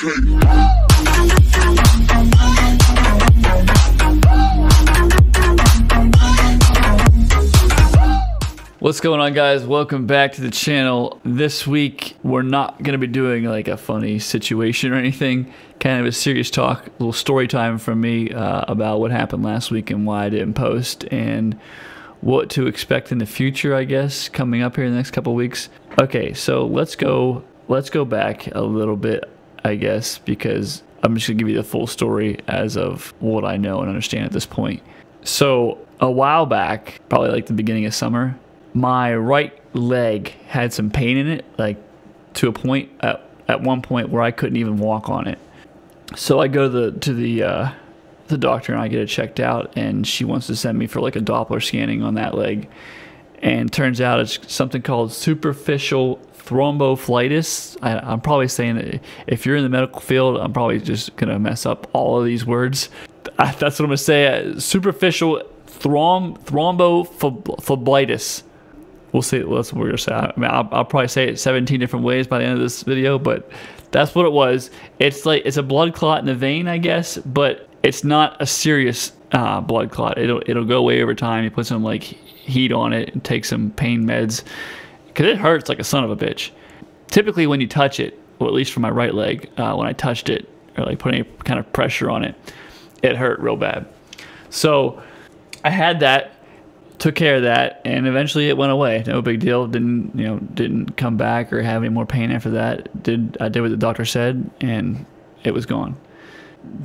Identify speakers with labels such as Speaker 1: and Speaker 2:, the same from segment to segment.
Speaker 1: What's going on, guys? Welcome back to the channel. This week we're not gonna be doing like a funny situation or anything, kind of a serious talk, a little story time from me about what happened last week and why I didn't post and what to expect in the future, I guess, coming up here in the next couple weeks. Okay, so let's go back a little bit, I guess, because I'm just gonna give you the full story as of what I know and understand at this point. So a while back, probably like the beginning of summer, my right leg had some pain in it, like to a point at one point where I couldn't even walk on it. So I go to the doctor and I get it checked out, and she wants to send me for like a Doppler scanning on that leg. And turns out it's something called superficial thrombophlebitis. I'm probably saying that if you're in the medical field, I'm probably just gonna mess up all of these words. That's what I'm gonna say. Superficial thrombophlebitis. We'll see. That's what we're gonna say. I mean, I'll probably say it 17 different ways by the end of this video, but that's what it was. It's like it's a blood clot in the vein, I guess, but it's not a serious blood clot. It'll go away over time. You put some like heat on it and take some pain meds because it hurts like a son of a bitch. Typically, when you touch it, or at least for my right leg, when I touched it or like put any kind of pressure on it, it hurt real bad. So I had that. Took care of that, and eventually it went away. No big deal. Didn't come back or have any more pain after that. I did what the doctor said, and it was gone.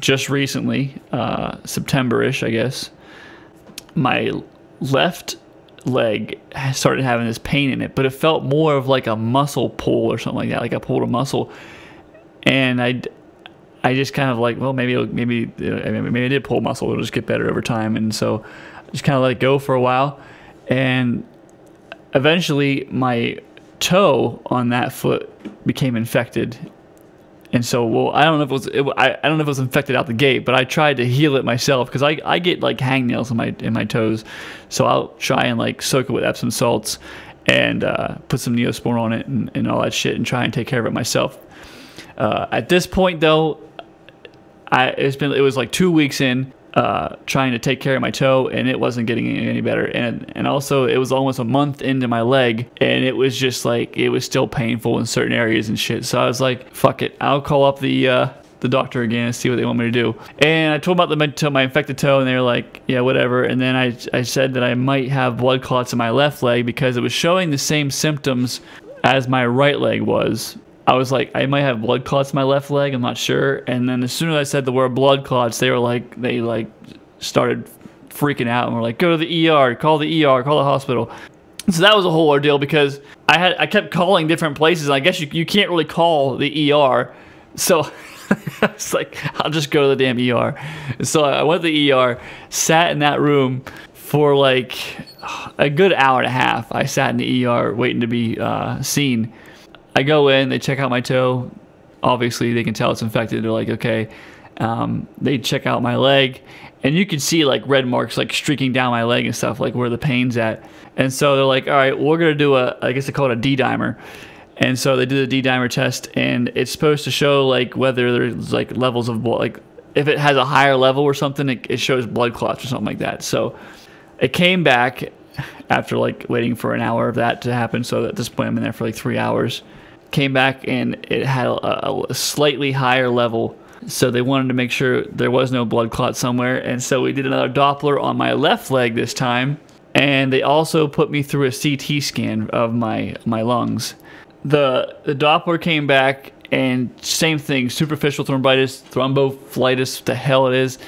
Speaker 1: Just recently, September-ish, I guess, my left leg started having this pain in it, but it felt more of like a muscle pull or something like that, like I pulled a muscle, and I just kind of like, well, maybe I did pull muscle. It'll just get better over time, and so just kind of let it go for a while, and eventually my toe on that foot became infected. And so, well, I don't know if it was infected out the gate, but I tried to heal it myself because I get like hangnails in my toes, so I'll try and like soak it with Epsom salts and put some Neosporin on it and all that shit and try and take care of it myself. At this point, though, it was like 2 weeks in. Trying to take care of my toe, and it wasn't getting any better, and also it was almost a month into my leg, and it was just like it was still painful in certain areas and shit. So I was like, fuck it, I'll call up the doctor again and see what they want me to do. And I told them about my infected toe, and they were like, yeah, whatever. And then I said that I might have blood clots in my left leg because it was showing the same symptoms as my right leg was. I was like, I might have blood clots in my left leg, I'm not sure. And then as soon as I said the word blood clots, they started freaking out and were like, go to the ER, call the hospital. So that was a whole ordeal because I kept calling different places, and I guess you can't really call the ER. So I was like, I'll just go to the damn ER. So I went to the ER, sat in that room for like a good hour and a half. I sat in the ER waiting to be seen. I go in, they check out my toe. Obviously, they can tell it's infected. They're like, okay. They check out my leg, and you can see like red marks like streaking down my leg and stuff, like where the pain's at. And so they're like, all right, we're gonna do I guess they call it a D-dimer. And so they do the D-dimer test, and it's supposed to show like whether there's like levels of blood, like if it has a higher level or something, it shows blood clots or something like that. So it came back after like waiting for an hour of that to happen. So at this point, I'm in there for like 3 hours. Came back and it had a slightly higher level, so they wanted to make sure there was no blood clot somewhere. And so we did another Doppler on my left leg this time, and they also put me through a CT scan of my lungs. The Doppler came back, and same thing, superficial thrombophlebitis, the hell it is,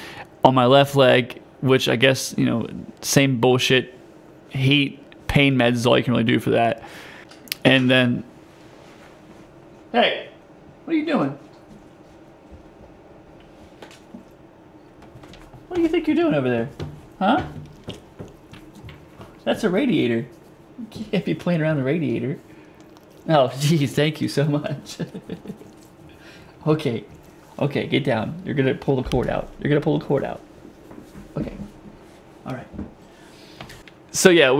Speaker 1: on my left leg, which I guess, you know, same bullshit, heat, pain meds is all you can really do for that. And then, hey, what are you doing? What do you think you're doing over there? Huh? That's a radiator. You can't be playing around the radiator. Oh, geez, thank you so much. Okay. Okay, get down. You're gonna pull the cord out. You're gonna pull the cord out. Okay. Alright. So yeah,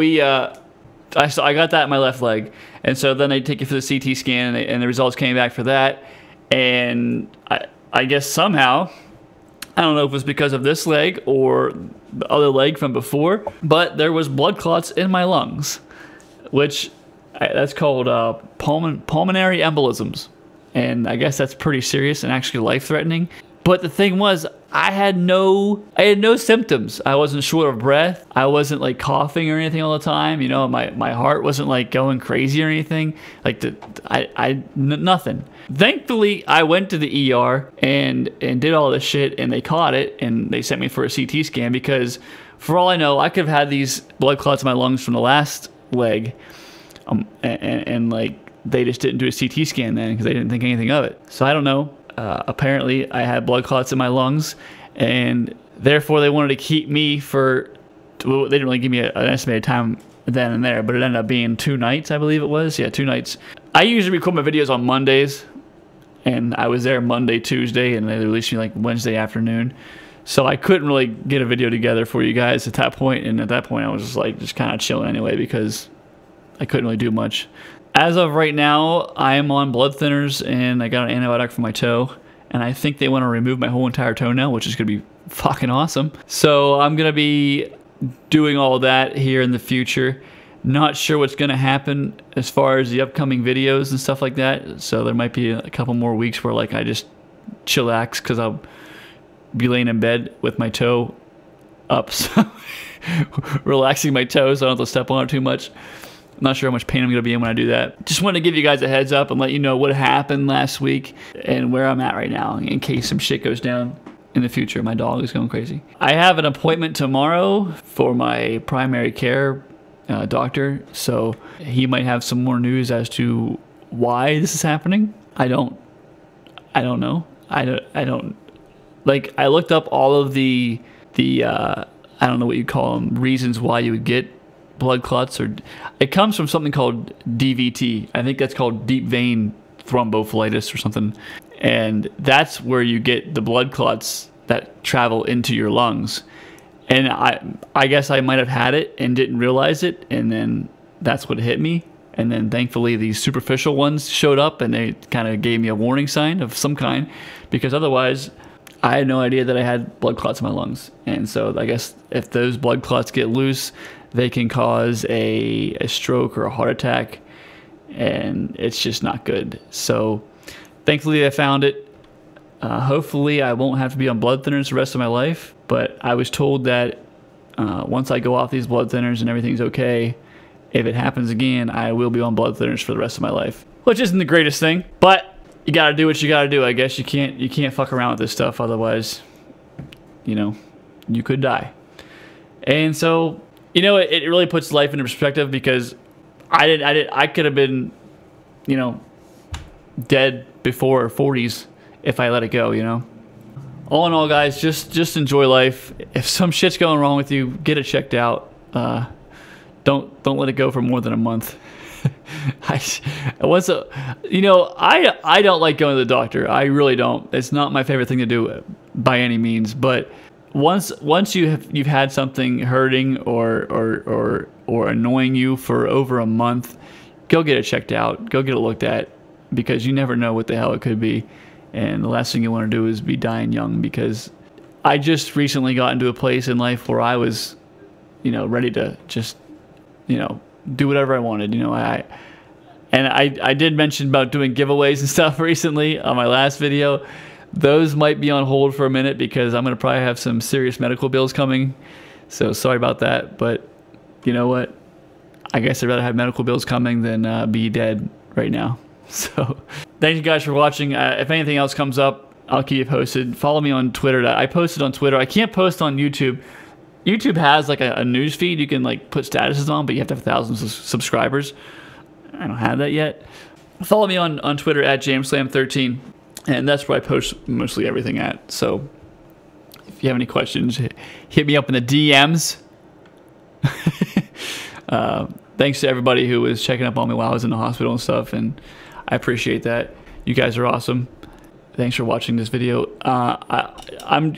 Speaker 1: I got that in my left leg. And so then they take you for the CT scan, and the results came back for that. And I guess somehow, I don't know if it was because of this leg or the other leg from before, but there was blood clots in my lungs, which that's called pulmonary embolisms. And I guess that's pretty serious and actually life-threatening. But the thing was, I had no symptoms. I wasn't short of breath. I wasn't like coughing or anything all the time. You know, my heart wasn't like going crazy or anything. Like nothing. Thankfully, I went to the ER and did all this shit, and they caught it, and they sent me for a CT scan, because for all I know, I could have had these blood clots in my lungs from the last leg, and like they just didn't do a CT scan then because they didn't think anything of it. So I don't know. Apparently, I had blood clots in my lungs, and therefore they wanted to keep me for. Well, they didn't really give me an estimated time then and there, but it ended up being 2 nights, I believe it was. Yeah, 2 nights. I usually record my videos on Mondays, and I was there Monday, Tuesday, and they released me like Wednesday afternoon. So I couldn't really get a video together for you guys at that point, and at that point I was just kind of chilling anyway because I couldn't really do much. As of right now, I am on blood thinners, and I got an antibiotic for my toe, and I think they want to remove my whole entire toenail, which is going to be fucking awesome. So I'm going to be doing all that here in the future. Not sure what's going to happen as far as the upcoming videos and stuff like that. So there might be a couple more weeks where like I just chillax because I'll be laying in bed with my toe up, so relaxing my toes so I don't have to step on it too much. I'm not sure how much pain I'm going to be in when I do that. Just wanted to give you guys a heads up and let you know what happened last week and where I'm at right now in case some shit goes down in the future. My dog is going crazy. I have an appointment tomorrow for my primary care doctor, so he might have some more news as to why this is happening. I don't know. I don't like, I looked up all of the I don't know what you call them, reasons why you would get blood clots, or it comes from something called DVT. I think that's called deep vein thrombophlebitis or something, and that's where you get the blood clots that travel into your lungs. And I guess I might have had it and didn't realize it, and then that's what hit me. And then thankfully these superficial ones showed up, and they kind of gave me a warning sign of some kind, because otherwise I had no idea that I had blood clots in my lungs. And so I guess if those blood clots get loose, they can cause a stroke or a heart attack, and it's just not good. So thankfully I found it. Hopefully I won't have to be on blood thinners the rest of my life, but I was told that once I go off these blood thinners and everything's okay, if it happens again, I will be on blood thinners for the rest of my life, which isn't the greatest thing, but you gotta do what you gotta do. I guess you can't fuck around with this stuff, otherwise, you know, you could die. And so, you know, it really puts life into perspective, because I could have been, you know, dead before 40s if I let it go, you know. All in all, guys, just enjoy life. If some shit's going wrong with you, get it checked out. Don't let it go for more than a month. I don't like going to the doctor. I really don't. It's not my favorite thing to do by any means. But once you've had something hurting or annoying you for over a month, go get it checked out. Go get it looked at, because you never know what the hell it could be. And the last thing you want to do is be dying young, because I just recently got into a place in life where I was, you know, ready to just, you know, do whatever I wanted. You know, I did mention about doing giveaways and stuff recently on my last video. Those might be on hold for a minute because I'm going to probably have some serious medical bills coming. So sorry about that. But you know what? I guess I'd rather have medical bills coming than be dead right now. So thank you guys for watching. If anything else comes up, I'll keep you posted. Follow me on Twitter. I posted on Twitter. I can't post on YouTube. YouTube has like a news feed you can like put statuses on, but you have to have thousands of subscribers. I don't have that yet. Follow me on Twitter at JamesSlam13, and that's where I post mostly everything at. So if you have any questions, hit me up in the DMs. Thanks to everybody who was checking up on me while I was in the hospital and stuff, and I appreciate that. You guys are awesome. Thanks for watching this video. I'm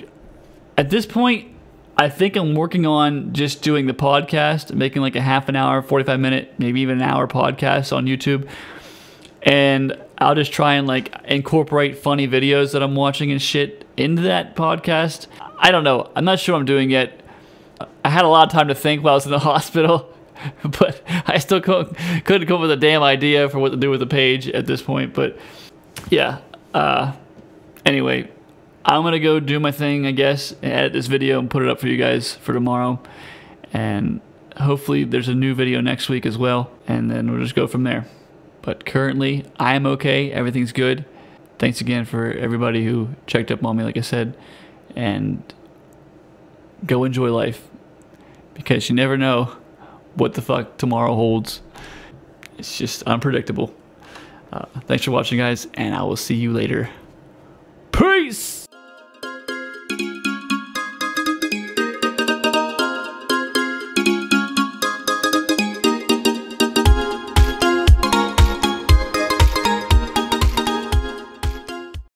Speaker 1: at this point, I think I'm working on just doing the podcast, making like a half an hour, 45-minute, maybe even an hour podcast on YouTube. and I'll just try and like incorporate funny videos that I'm watching and shit into that podcast. I don't know. I'm not sure I'm doing yet. I had a lot of time to think while I was in the hospital, but I still couldn't come up with a damn idea for what to do with the page at this point. But yeah. Anyway, I'm going to go do my thing, I guess, and edit this video and put it up for you guys for tomorrow. And hopefully there's a new video next week as well. And then we'll just go from there. But currently, I am okay. Everything's good. Thanks again for everybody who checked up on me, like I said. And go enjoy life. Because you never know what the fuck tomorrow holds. It's just unpredictable. Thanks for watching, guys. And I will see you later. Peace!